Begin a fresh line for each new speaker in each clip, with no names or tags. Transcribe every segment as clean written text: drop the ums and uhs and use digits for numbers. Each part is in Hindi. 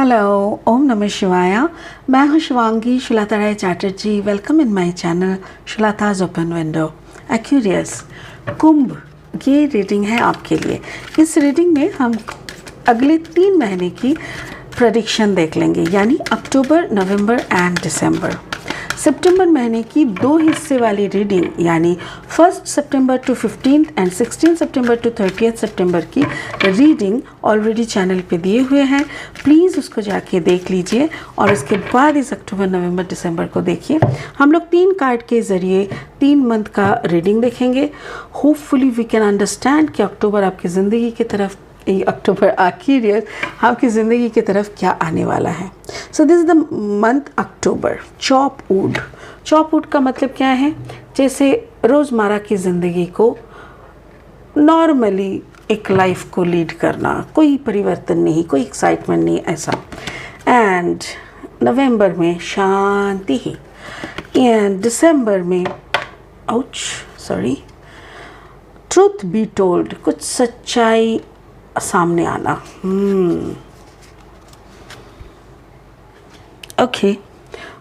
हेलो, ओम नमः शिवाया। मैं हूँ Shivangi Shulata Rai Chatterjee. Welcome in my channel Shulata's open window Aquarius. कुंभ, ये रीडिंग है आपके लिए। इस रीडिंग में हम अगले 3 महीने की प्रेडिक्शन देख लेंगे, यानी अक्टूबर, नवंबर एंड दिसंबर। सितंबर महीने की 2 हिस्से वाली रीडिंग, यानी 1 सितंबर टू 15 एंड 16 सितंबर टू 30 सितंबर की रीडिंग ऑलरेडी चैनल पे दिए हुए हैं। प्लीज़ उसको जाके देख लीजिए और उसके बाद इस अक्टूबर, नवंबर, दिसंबर को देखिए। हम लोग 3 कार्ड के ज़रिए 3 मंथ का रीडिंग देखेंगे। होपफुली वी कैन अंडरस्टैंड कि अक्टूबर आपकी ज़िंदगी की तरफ, अक्टूबर आखिर आपकी ज़िंदगी की तरफ क्या आने वाला है। So this is the month October. Chop wood, chop wood का मतलब क्या है? जैसे रोज़मर्रा की ज़िंदगी को नॉर्मली एक लाइफ को लीड करना, कोई परिवर्तन नहीं, कोई एक्साइटमेंट नहीं, ऐसा। एंड नवंबर में शांति ही, एंड दिसंबर में ट्रूथ बी टोल्ड, कुछ सच्चाई सामने आना। ओके,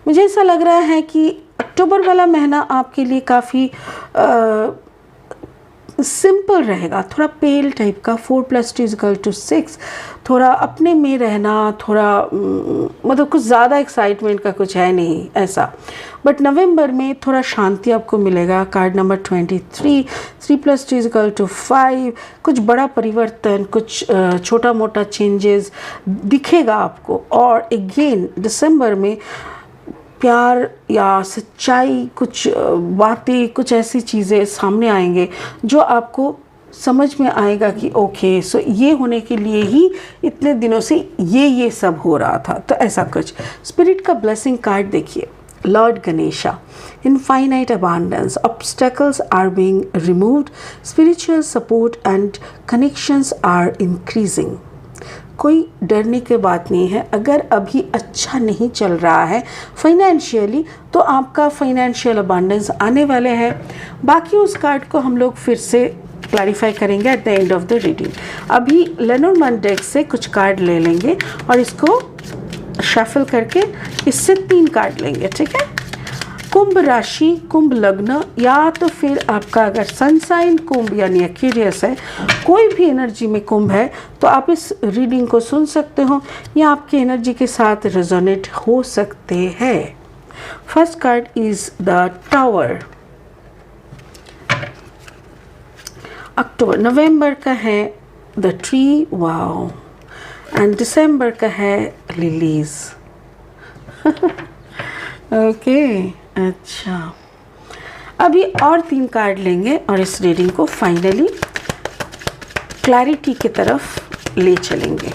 मुझे ऐसा लग रहा है कि अक्टूबर वाला महीना आपके लिए काफ़ी सिंपल रहेगा, थोड़ा पेल टाइप का। 4 + 2 = 6, थोड़ा अपने में रहना, थोड़ा मतलब कुछ ज़्यादा एक्साइटमेंट का कुछ है नहीं ऐसा। बट नवंबर में थोड़ा शांति आपको मिलेगा। Card number 23, 3 + 2 = 5। कुछ बड़ा परिवर्तन, कुछ छोटा मोटा चेंजेस दिखेगा आपको। और अगेन दिसंबर में प्यार या सच्चाई, कुछ बातें, कुछ ऐसी चीज़ें सामने आएंगे जो आपको समझ में आएगा कि ओके, सो ये होने के लिए ही इतने दिनों से ये सब हो रहा था। तो ऐसा कुछ। स्पिरिट का ब्लेसिंग कार्ड देखिए, lord Ganesha. Infinite abundance, obstacles are being removed, spiritual support and connections are increasing. कोई डरने की बात नहीं है। अगर अभी अच्छा नहीं चल रहा है फाइनेंशियली, तो आपका फाइनेंशियल अबांडेंस आने वाले हैं। बाकी उस कार्ड को हम लोग फिर से क्लैरिफाई करेंगे eight the end of the reading. अभी लेनोर्मैंड डेक से कुछ कार्ड ले लेंगे और इसको शफल करके इससे 3 कार्ड लेंगे, ठीक है। कुंभ राशि, कुंभ लग्न, या तो फिर आपका अगर सनसाइन कुंभ यानी एक्वेरियस है, कोई भी एनर्जी में कुंभ है, तो आप इस रीडिंग को सुन सकते हो या आपके एनर्जी के साथ रेजोनेट हो सकते हैं। First card is the tower. अक्टूबर, नवंबर का है द ट्री, वाओ, एंड दिसंबर का है लिलीज। ओके, अच्छा। अभी और 3 कार्ड लेंगे और इस रीडिंग को फाइनली क्लैरिटी की तरफ ले चलेंगे।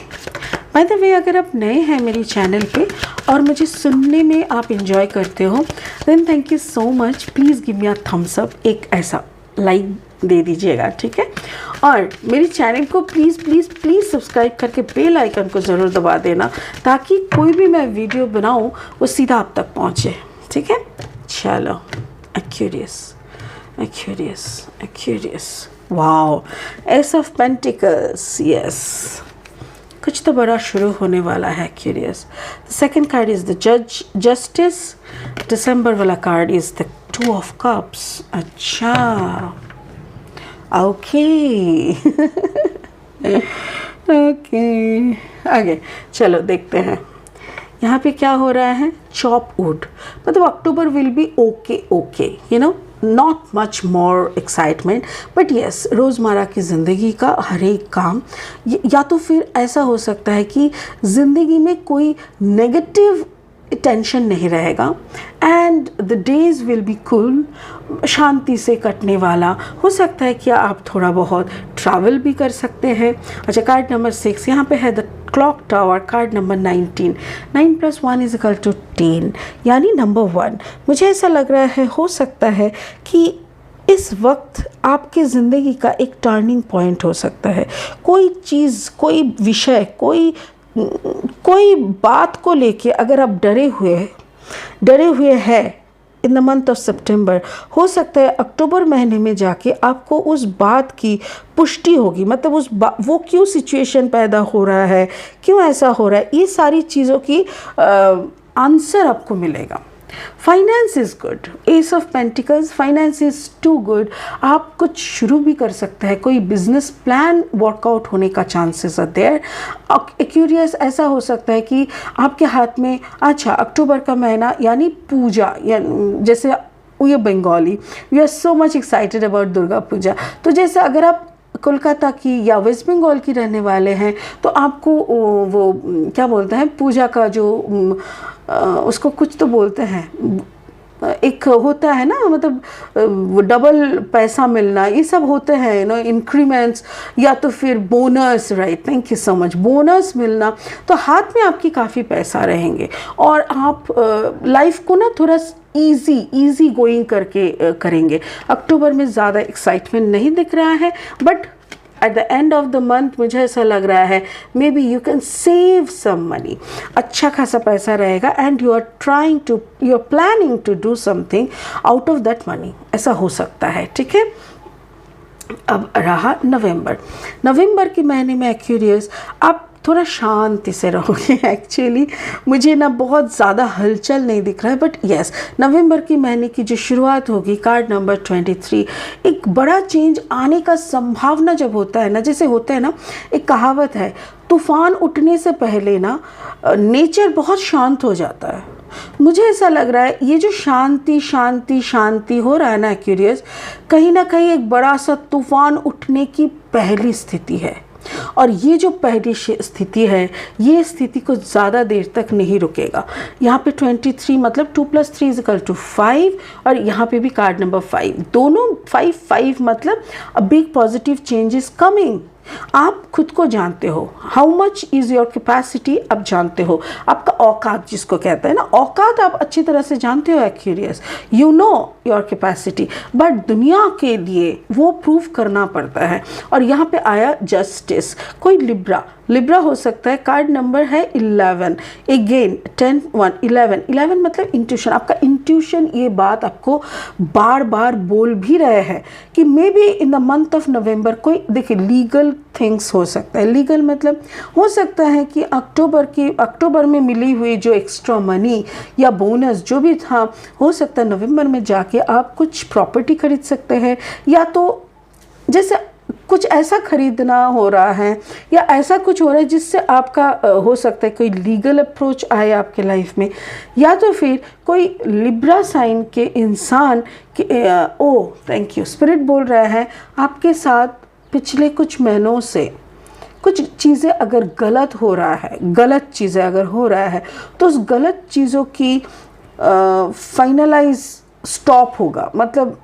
बाय द वे, अगर आप नए हैं मेरे चैनल पे और मुझे सुनने में आप इंजॉय करते हो, then thank you so much. Please give me a thumbs up, एक ऐसा लाइक दे दीजिएगा, ठीक है। और मेरे चैनल को प्लीज़ प्लीज़ प्लीज़ सब्सक्राइब करके बेल आइकन को ज़रूर दबा देना, ताकि कोई भी मैं वीडियो बनाऊँ वो सीधा आप तक पहुँचे, ठीक है। चलो, Aquarius Aquarius Aquarius, wow, S of pentacles, yes, कुछ तो बड़ा शुरू होने वाला है। Aquarius. Second card is the जज, जस्टिस। दिसंबर वाला card is the 2 of cups. अच्छा, ओके। ओके, आगे चलो देखते हैं यहाँ पे क्या हो रहा है। चॉप वुड, मतलब October will be okay, you know, not much more excitement, but yes, रोज़मर्रा की ज़िंदगी का हर एक काम, या तो फिर ऐसा हो सकता है कि ज़िंदगी में कोई नेगेटिव टेंशन नहीं रहेगा and the days will be cool, शांति से कटने वाला। हो सकता है कि आप थोड़ा बहुत ट्रैवल भी कर सकते हैं। अच्छा, कार्ड नंबर 6 यहाँ पे है the clock tower. Card number 19, 9 + 1 = 10, यानी नंबर 1। मुझे ऐसा लग रहा है, हो सकता है कि इस वक्त आपके ज़िंदगी का एक टर्निंग पॉइंट हो सकता है। कोई चीज़, कोई विषय, कोई बात को लेके अगर आप डरे हुए हैं, इन द मंथ ऑफ सितंबर, हो सकता है अक्टूबर महीने में जाके आपको उस बात की पुष्टि होगी, मतलब वो क्यों सिचुएशन पैदा हो रहा है, क्यों ऐसा हो रहा है, ये सारी चीज़ों की आंसर आपको मिलेगा। Finance is good, ace of pentacles, finance is too good. आप कुछ शुरू भी कर सकते हैं, कोई बिजनेस प्लान वर्कआउट होने का चांसेस आर देयर। एक्यूरियस ऐसा हो सकता है कि आपके हाथ में, अच्छा अक्टूबर का महीना यानी पूजा, या जैसे ये Bengali, we are so much excited about Durga Puja, तो जैसे अगर आप कोलकाता की या वेस्ट बंगाल की रहने वाले हैं तो आपको वो क्या बोलते हैं, पूजा का जो उसको कुछ तो बोलते हैं, एक होता है ना, मतलब वो डबल पैसा मिलना, ये सब होते हैं, यू नो, इंक्रीमेंट्स या तो फिर bonus, right, thank you so much, bonus मिलना, तो हाथ में आपकी काफ़ी पैसा रहेंगे और आप लाइफ को ना थोड़ा इजी गोइंग करके करेंगे। अक्टूबर में ज़्यादा एक्साइटमेंट नहीं दिख रहा है, but at the end of the month मुझे ऐसा लग रहा है maybe you can save some money, अच्छा खासा पैसा रहेगा, and you are planning to do something out of that money, ऐसा हो सकता है, ठीक है। अब रहा नवंबर के महीने में एक्यूरियस, आप थोड़ा शांति से रहोगे। एक्चुअली मुझे ना बहुत ज़्यादा हलचल नहीं दिख रहा है, बट यस, नवंबर की महीने की जो शुरुआत होगी, कार्ड नंबर 23, एक बड़ा चेंज आने का संभावना जब होता है ना, जैसे होता है ना, एक कहावत है, तूफान उठने से पहले ना नेचर बहुत शांत हो जाता है। मुझे ऐसा लग रहा है ये जो शांति हो रहा है ना एक्यूरियस, कहीं ना कहीं एक बड़ा सा तूफान उठने की पहली स्थिति है, और ये जो पहली स्थिति है, ये स्थिति को ज़्यादा देर तक नहीं रुकेगा। यहाँ पे 23 मतलब 2 + 3 = 5, और यहाँ पे भी कार्ड नंबर 5, दोनों 5 मतलब a big positive change is coming. आप खुद को जानते हो, how much is your capacity, आप जानते हो, आपका औकात जिसको कहते हैं ना, औकात आप अच्छी तरह से जानते हो Aquarius, you know your capacity, but दुनिया के लिए वो प्रूव करना पड़ता है। और यहाँ पे आया जस्टिस, कोई लिब्रा हो सकता है, कार्ड नंबर है 11, अगेन 10 1 11 मतलब इंट्यूशन, आपका इंट्यूशन ये बात आपको बार बार बोल भी रहे हैं कि may be in the month of November कोई, देखिए, लीगल थिंग्स हो सकता है, लीगल मतलब हो सकता है कि अक्टूबर में मिली हुई जो एक्स्ट्रा मनी या बोनस जो भी था, हो सकता है नवंबर में जाके आप कुछ प्रॉपर्टी खरीद सकते हैं, या तो जैसे कुछ ऐसा खरीदना हो रहा है, या ऐसा कुछ हो रहा है जिससे आपका हो सकता है कोई लीगल अप्रोच आए आपके लाइफ में, या तो फिर कोई लिब्रा साइन के इंसान के थैंक यू, स्पिरिट बोल रहा है आपके साथ पिछले कुछ महीनों से कुछ चीज़ें अगर गलत हो रहा है, गलत चीज़ें अगर हो रहा है, तो उस गलत चीज़ों की फाइनलाइज स्टॉप होगा। मतलब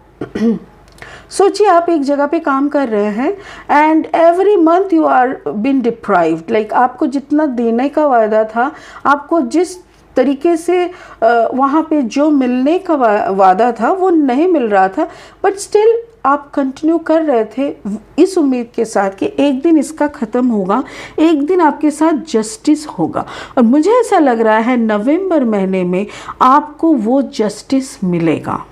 सोचिए आप एक जगह पे काम कर रहे हैं and every month you are been deprived, like आपको जितना देने का वादा था, आपको जिस तरीके से वहाँ पे जो मिलने का वादा था वो नहीं मिल रहा था, बट स्टिल आप कंटिन्यू कर रहे थे इस उम्मीद के साथ कि एक दिन इसका ख़त्म होगा, एक दिन आपके साथ जस्टिस होगा। और मुझे ऐसा लग रहा है नवंबर महीने में आपको वो जस्टिस मिलेगा,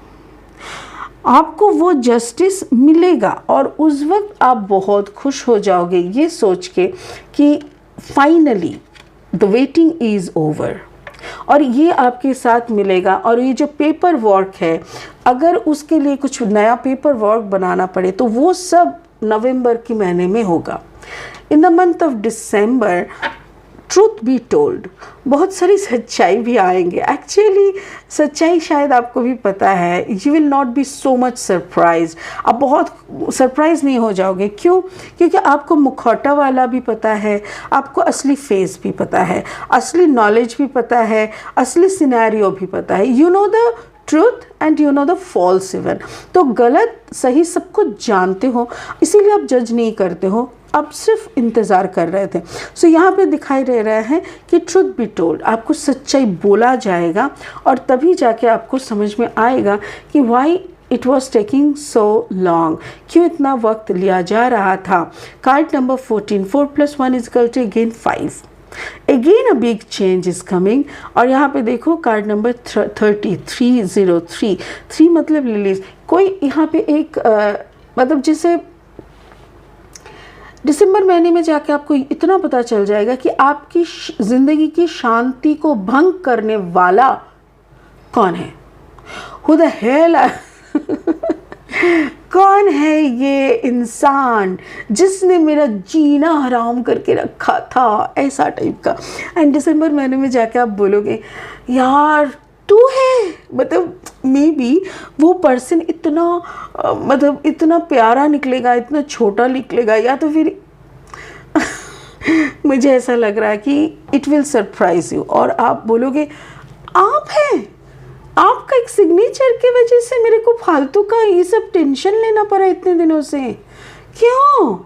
आपको वो जस्टिस मिलेगा, और उस वक्त आप बहुत खुश हो जाओगे ये सोच के कि finally the waiting is over, और ये आपके साथ मिलेगा। और ये जो पेपर वर्क है, अगर उसके लिए कुछ नया पेपर वर्क बनाना पड़े तो वो सब नवंबर के महीने में होगा। In the month of December, truth be told, बहुत सारी सच्चाई भी आएंगे। एक्चुअली सच्चाई शायद आपको भी पता है, you will not be so much surprise, आप बहुत सरप्राइज नहीं हो जाओगे। क्यों? क्योंकि आपको मुखौटा वाला भी पता है, आपको असली फेस भी पता है, असली नॉलेज भी पता है, असली सिनेरियो भी पता है। You know the truth and you know the false even, तो गलत सही सब कुछ जानते हो, इसीलिए आप जज नहीं करते हो, आप सिर्फ इंतज़ार कर रहे थे। सो यहाँ पे दिखाई दे रहा है कि ट्रुथ बी टोल्ड, आपको सच्चाई बोला जाएगा, और तभी जाके आपको समझ में आएगा कि why it was taking so long, क्यों इतना वक्त लिया जा रहा था। Card number 14, 4 + 1 = again 5, again a big change is coming. और यहाँ पे देखो कार्ड नंबर 303 3 मतलब लिलीज। कोई यहाँ पे एक मतलब जैसे दिसंबर महीने में जाके आपको इतना पता चल जाएगा कि आपकी जिंदगी की शांति को भंग करने वाला कौन है। Who the hell कौन है ये इंसान जिसने मेरा जीना हराम करके रखा था, ऐसा टाइप का। एंड दिसंबर महीने में जाके आप बोलोगे यार तू है, मतलब मे बी वो पर्सन इतना मतलब इतना प्यारा निकलेगा, इतना छोटा निकलेगा, या तो फिर मुझे ऐसा लग रहा है कि इट विल सरप्राइज यू। और आप बोलोगे आप हैं, आपका एक सिग्नेचर की वजह से मेरे को फालतू का ये सब टेंशन लेना पड़ा इतने दिनों से, क्यों?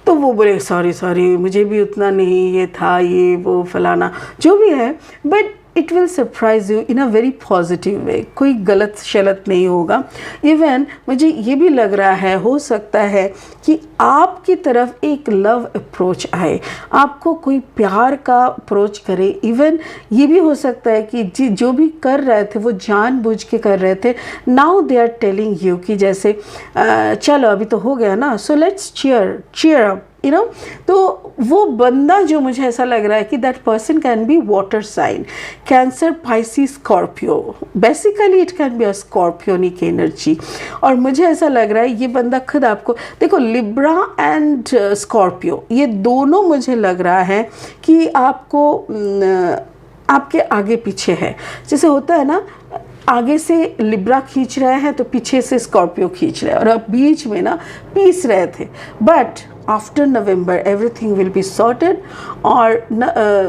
तो वो बोले सॉरी मुझे भी उतना नहीं ये था, ये वो फलाना जो भी है, but it will surprise you in a very positive way. कोई गलत शलत नहीं होगा। इवन मुझे ये भी लग रहा है, हो सकता है कि आपकी तरफ एक लव अप्रोच आए, आपको कोई प्यार का अप्रोच करे। इवन ये भी हो सकता है कि जो भी कर रहे थे वो जानबूझ के कर रहे थे, now they are telling you कि जैसे चलो अभी तो हो गया ना, so let's cheer up, you know. तो वो बंदा जो मुझे ऐसा लग रहा है कि that person can be water sign, cancer, Pisces, Scorpio. Basically it can be a Scorpionic energy. और मुझे ऐसा लग रहा है ये बंदा खुद आपको, देखो लिब्रा एंड स्कॉर्पियो ये दोनों मुझे लग रहा है कि आपको आपके आगे पीछे है। जैसे होता है ना, आगे से लिब्रा खींच रहे हैं तो पीछे से स्कॉर्पियो खींच रहे हैं, और अब बीच में ना पीस रहे थे। But after November everything will be sorted, और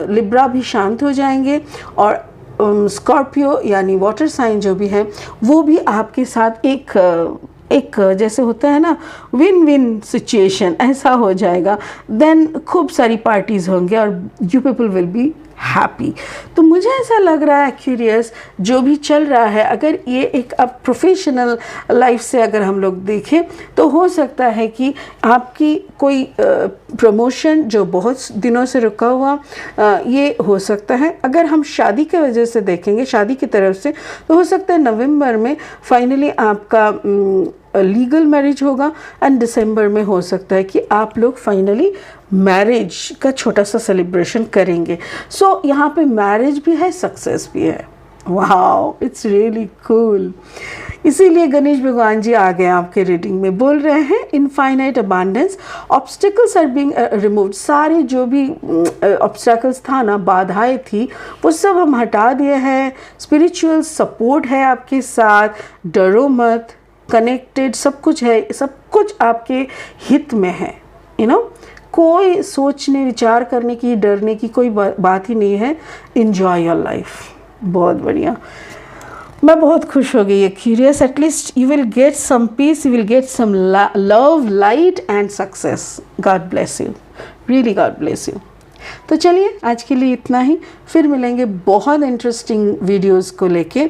लिब्रा भी शांत हो जाएंगे, और स्कॉर्पियो यानी वाटर साइन जो भी है वो भी आपके साथ एक जैसे होता है ना विन विन सिचुएशन, ऐसा हो जाएगा। देन खूब सारी पार्टीज होंगे और you people will be happy. तो मुझे ऐसा लग रहा है क्यूरियस जो भी चल रहा है, अगर ये एक अब प्रोफेशनल लाइफ से अगर हम लोग देखें तो हो सकता है कि आपकी कोई प्रमोशन जो बहुत दिनों से रुका हुआ ये हो सकता है। अगर हम शादी के वजह से देखेंगे, शादी की तरफ से, तो हो सकता है नवंबर में फाइनली आपका लीगल मैरिज होगा, एंड दिसंबर में हो सकता है कि आप लोग फाइनली मैरिज का छोटा सा सेलिब्रेशन करेंगे। सो यहाँ पे मैरिज भी है, सक्सेस भी है। Wow, it's really cool. इसीलिए गणेश भगवान जी आ गए आपके रीडिंग में, बोल रहे हैं infinite abundance, obstacles are being removed. सारे जो भी ऑब्स्टिकल्स था ना, बाधाएं थी, वो सब हम हटा दिए हैं। स्पिरिचुअल सपोर्ट है आपके साथ, डरो मत, कनेक्टेड सब कुछ है, सब कुछ आपके हित में है, यू नो। कोई सोचने विचार करने की, डरने की कोई बात ही नहीं है। Enjoy your life. बहुत बढ़िया, मैं बहुत खुश हो गई है curious. At least you will get some peace, you will get some love, light and success. God bless you, really God bless you. तो चलिए आज के लिए इतना ही, फिर मिलेंगे बहुत इंटरेस्टिंग वीडियोस को लेके।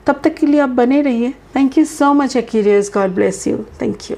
तब तक के लिए आप बने रहिए। Thank you so much Aquarius, God bless you, thank you.